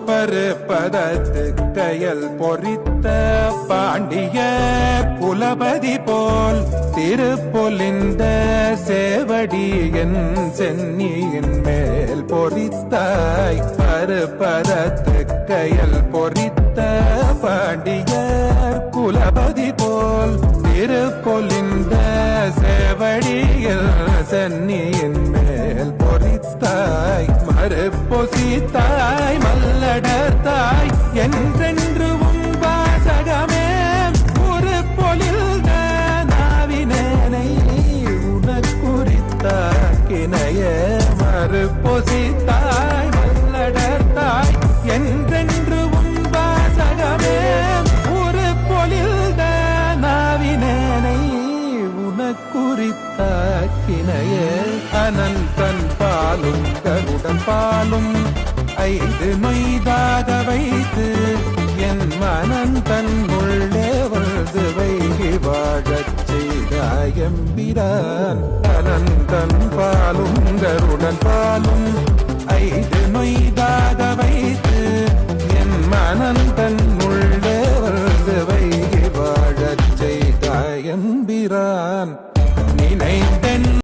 பருப்பதத்து கையல் பொறித்த பாண்டிய குலபதி போல் திருப்பொலிந்த சேவடியின் சென்னியின் மேல் பொறித்தாய். பருப்பதத்து கையல் பொறித்த பாண்டிய குலபதி போல் திருப்பொலிந்த சேவடியில் சென்னியின் மேல் பொறித்தாய். மறுப்பொசித்தாய் மல்லடர்த்தாய் என்றென்று உன் வாசகமே ஒரு பொலில் நாவினேனை உனக்குறித்தாக்கினைய. மறுப்பொசித்தாய் மல்லடர்த்தாய் என்றென்று உன் வாசகமே ஒரு பொலில் நாவினேனை உனக்குறித்தாக்கினைய. அனந்தன் பாலும் கருடன் பாலும் 5 நொய்தாக வைத்து என் மனந்தன் உள்ளே வந்து வைகி வாழச் செய்தாயம்பிரான். அனந்தன் பாலும் கருடன் பாலும் 5 நொய்தாக